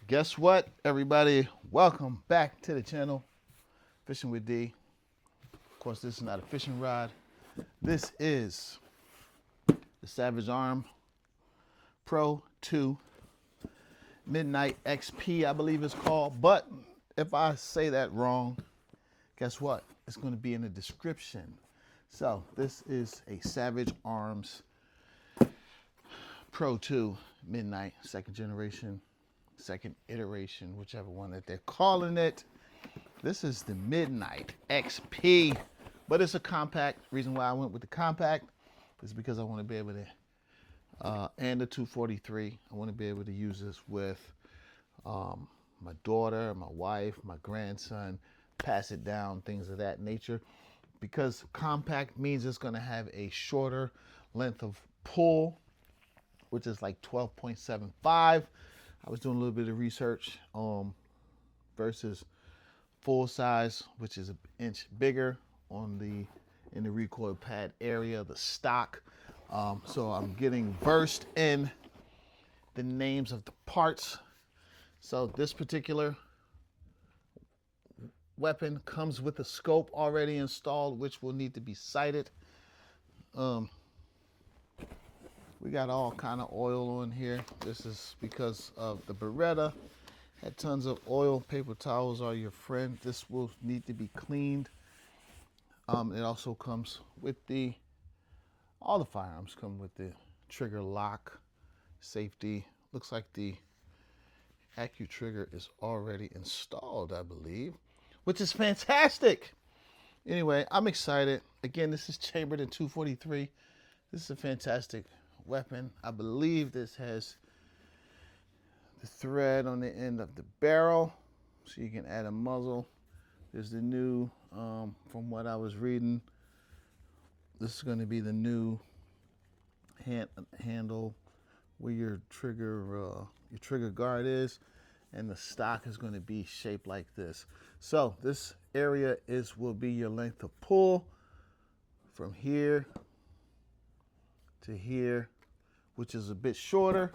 Guess what, everybody? Welcome back to the channel, Fishing with D. Of course, this is not a fishing rod. This is the Savage Arm Pro 2 Midnight XP, I believe it's called. But if I say that wrong, guess what? It's going to be in the description. So this is a Savage Arms Pro 2 Midnight, second generation, second iteration, whichever one that they're calling it. This is the Midnight XP, but it's a compact. Reason why I went with the compact is because I want to be able to, and the 243, I want to be able to use this with my daughter, my wife, my grandson, pass it down, things of that nature. Because compact means it's going to have a shorter length of pull, which is like 12.75. I was doing a little bit of research versus full size, which is an inch bigger in the recoil pad area, the stock. So I'm getting versed in the names of the parts. So this particular weapon comes with a scope already installed, which will need to be sighted. We got all kind of oil on here. This is because of the Beretta. Had tons of oil. Paper towels are your friend. This will need to be cleaned. It also comes with all the firearms come with the trigger lock, safety. Looks like the AccuTrigger is already installed, I believe, which is fantastic. Anyway, I'm excited. Again, this is chambered in 243. This is a fantastic weapon. I believe this has the thread on the end of the barrel, so you can add a muzzle. There's the new, from what I was reading, this is going to be the new handle where your trigger guard is, and the stock is going to be shaped like this. So this area will be your length of pull from here to here, which is a bit shorter.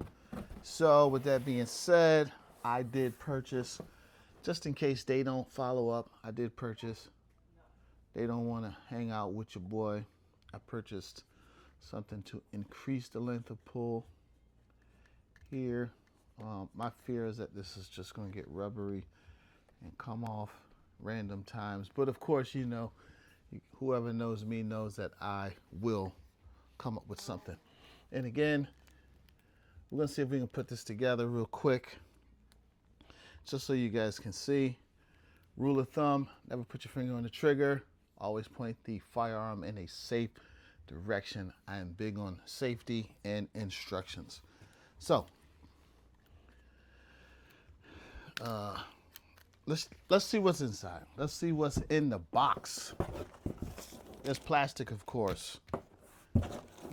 So with that being said, I did purchase, just in case they don't follow up, I did purchase. They don't want to hang out with your boy. I purchased something to increase the length of pull here. My fear is that this is just going to get rubbery and come off random times. But of course, you know, whoever knows me knows that I will come up with something. And again, we're going to see if we can put this together real quick, just so you guys can see. Rule of thumb, never put your finger on the trigger. Always point the firearm in a safe direction. I am big on safety and instructions. So, let's see what's inside. Let's see what's in the box. There's plastic, of course.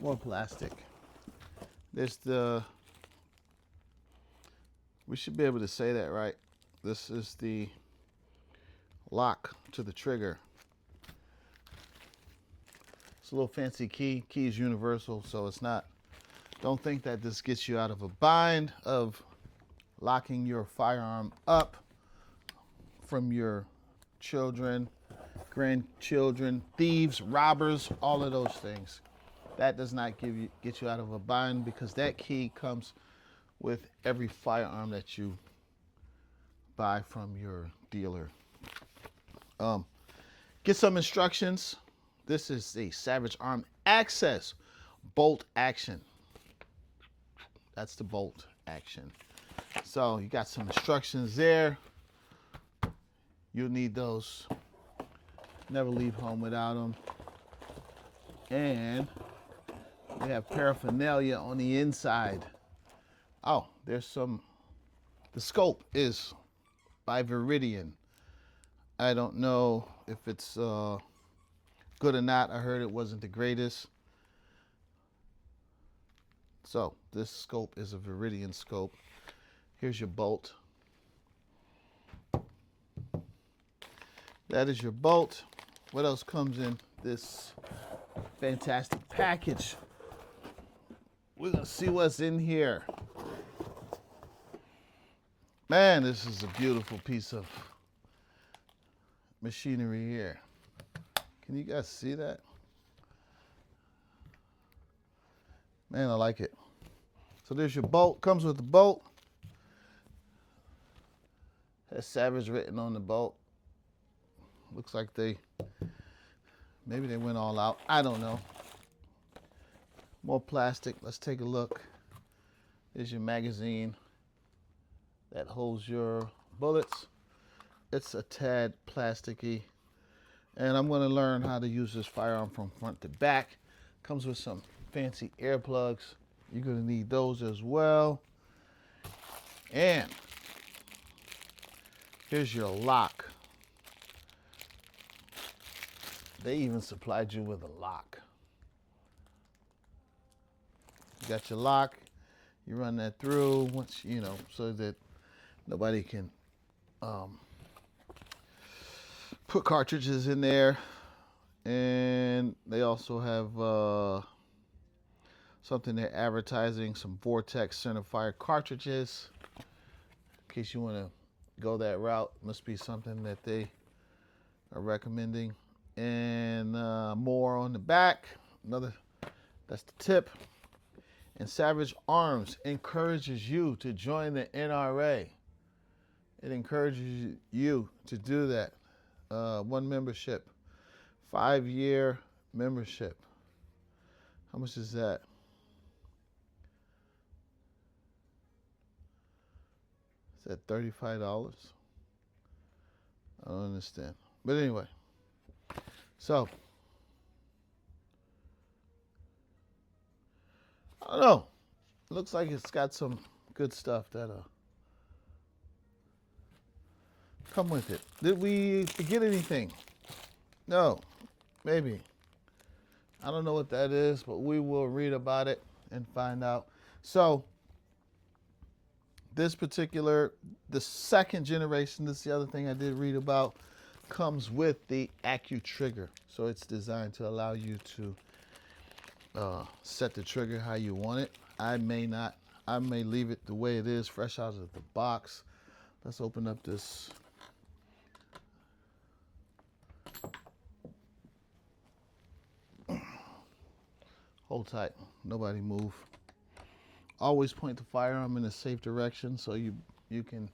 More plastic. There's we should be able to say that, right? This is the lock to the trigger. It's a little fancy key. Key is universal, so it's not, don't think that this gets you out of a bind of locking your firearm up from your children, grandchildren, thieves, robbers, all of those things. That does not get you out of a bind, because that key comes with every firearm that you buy from your dealer. Get some instructions. This is a Savage Arm Access bolt action. That's the bolt action. So you got some instructions there. You'll need those. Never leave home without them. And we have paraphernalia on the inside. Oh, there's some, the scope is by Viridian. I don't know if it's good or not. I heard it wasn't the greatest. So this scope is a Viridian scope. Here's your bolt. That is your bolt. What else comes in this fantastic package? We're gonna see what's in here. Man, this is a beautiful piece of machinery here. Can you guys see that? Man, I like it. So there's your bolt. Comes with the bolt. Has Savage written on the bolt. Looks like maybe they went all out. I don't know. More plastic. Let's take a look. There's your magazine that holds your bullets. It's a tad plasticky. And I'm going to learn how to use this firearm from front to back. Comes with some fancy air plugs. You're going to need those as well. And here's your lock. They even supplied you with a lock. You got your lock. You run that through once, you know, so that nobody can put cartridges in there. And they also have something they're advertising, some Vortex centerfire cartridges. In case you want to go that route, must be something that they are recommending. And more on the back. That's the tip. And Savage Arms encourages you to join the NRA. It encourages you to do that. One membership, 5-year membership. How much is that? Is that $35? I don't understand. But anyway, so I don't know. It looks like it's got some good stuff that come with it. Did we forget anything? No, maybe. I don't know what that is, but we will read about it and find out. So this particular, the second generation, this is the other thing I did read about, comes with the AccuTrigger. So it's designed to allow you to set the trigger how you want it. I may leave it the way it is, fresh out of the box. Let's open up this. Hold tight, nobody move. Always point the firearm in a safe direction so you can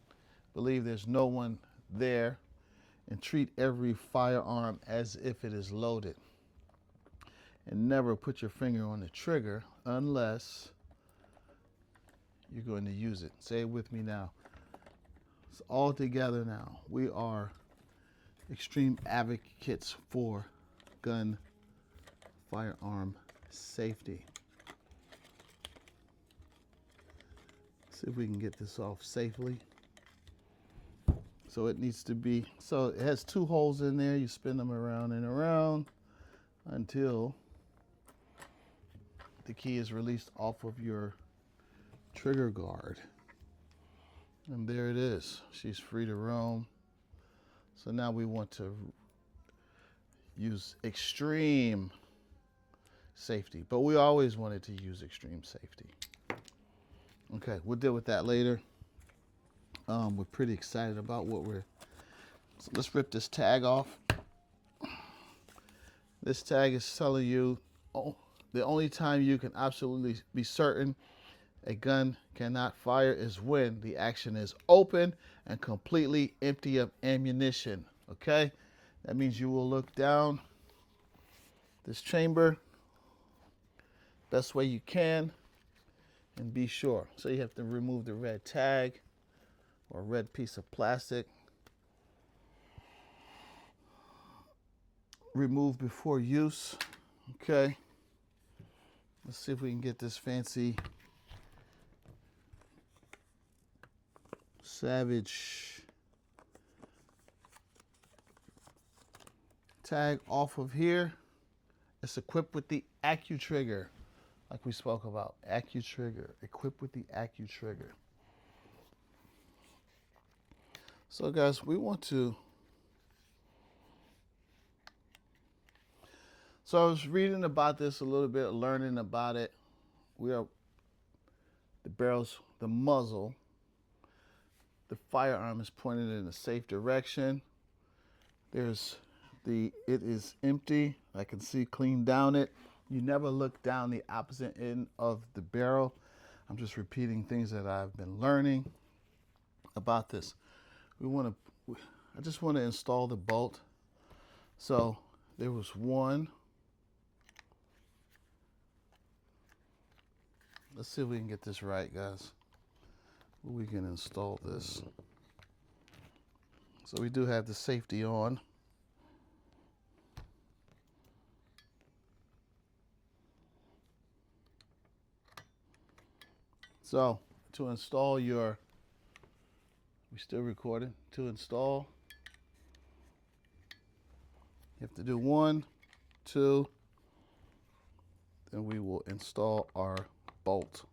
believe there's no one there, and treat every firearm as if it is loaded. And never put your finger on the trigger unless you're going to use it. Say it with me now. It's all together now. We are extreme advocates for gun firearm safety. See if we can get this off safely. So it needs to be, so it has 2 holes in there. You spin them around and around until the key is released off of your trigger guard. And there it is. She's free to roam. So now we want to use extreme safety, but we always wanted to use extreme safety. Okay, we'll deal with that later. We're pretty excited about so let's rip this tag off. This tag is telling you the only time you can absolutely be certain a gun cannot fire is when the action is open and completely empty of ammunition. Okay, that means you will look down this chamber best way you can and be sure. So you have to remove the red tag or red piece of plastic. Remove before use. Okay, let's see if we can get this fancy Savage tag off of here. It's equipped with the AccuTrigger, like we spoke about. AccuTrigger, equipped with the AccuTrigger. So guys, we want to, so I was reading about this a little bit, learning about it. The barrels, the muzzle, The firearm is pointed in a safe direction. It is empty. I can see clean down it. You never look down the opposite end of the barrel. I'm just repeating things that I've been learning about this. I just want to install the bolt. So there was one. Let's see if we can get this right, guys. We can install this. So we do have the safety on. So to install we still recording. To install, you have to do 1, 2, then we will install our bolt.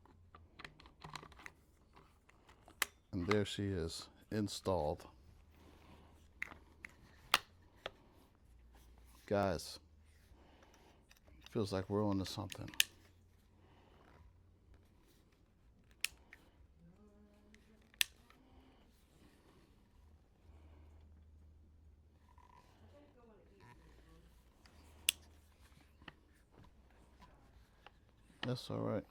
And there she is, installed. Guys, feels like we're on to something. That's all right.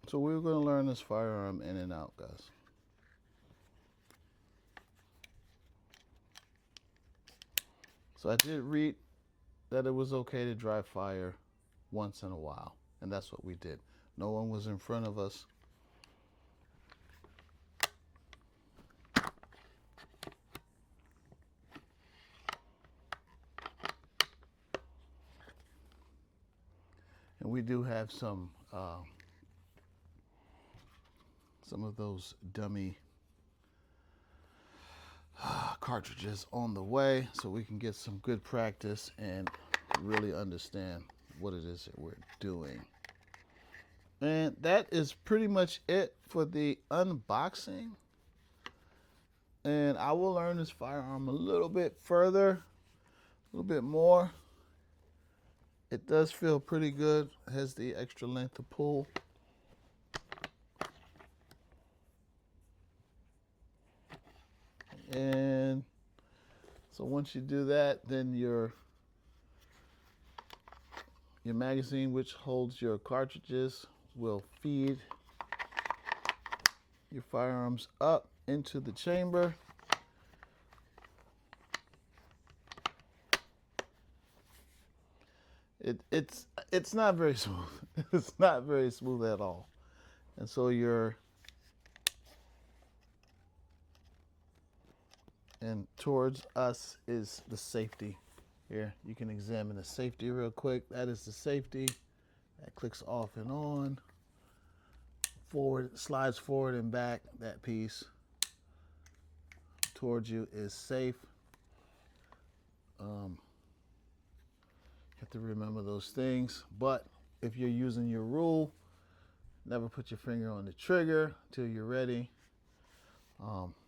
So we're going to learn this firearm in and out, guys. So I did read that it was okay to dry fire once in a while, and that's what we did. No one was in front of us. And we do have some of those dummy cartridges on the way, so we can get some good practice and really understand what it is that we're doing. And that is pretty much it for the unboxing. And I will learn this firearm a little bit further, a little bit more. It does feel pretty good. It has the extra length of pull. And so once you do that, then your magazine, which holds your cartridges, will feed your firearms up into the chamber. It's not very smooth. It's not very smooth at all. And so and towards us is the safety. Here, you can examine the safety real quick. That is the safety. That clicks off and on. Forward, slides forward and back. That piece towards you is safe. You have to remember those things. But if you're using your rule, never put your finger on the trigger until you're ready.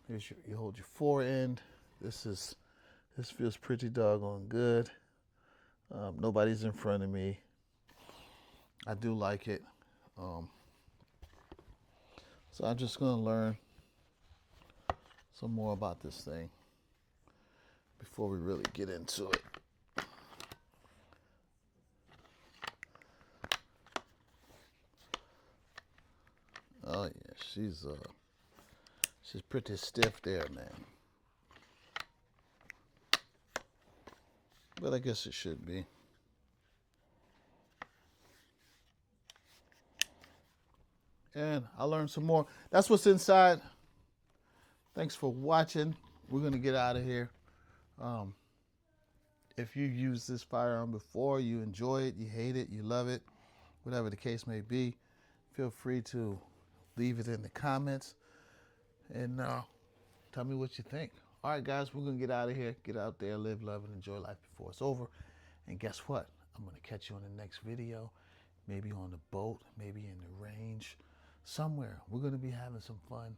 You hold your forend. This feels pretty doggone good. Nobody's in front of me. I do like it. So I'm just going to learn some more about this thing before we really get into it. Oh yeah, she's pretty stiff there, man. But I guess it should be. And I learned some more. That's what's inside. Thanks for watching. We're going to get out of here. If you used this firearm before, you enjoy it, you hate it, you love it, whatever the case may be, feel free to leave it in the comments and tell me what you think. All right, guys, we're going to get out of here. Get out there, live, love, and enjoy life before it's over. And guess what? I'm going to catch you on the next video, maybe on the boat, maybe in the range, somewhere. We're going to be having some fun.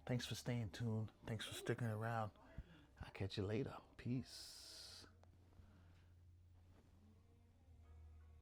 Thanks for staying tuned. Thanks for sticking around. I'll catch you later. Peace.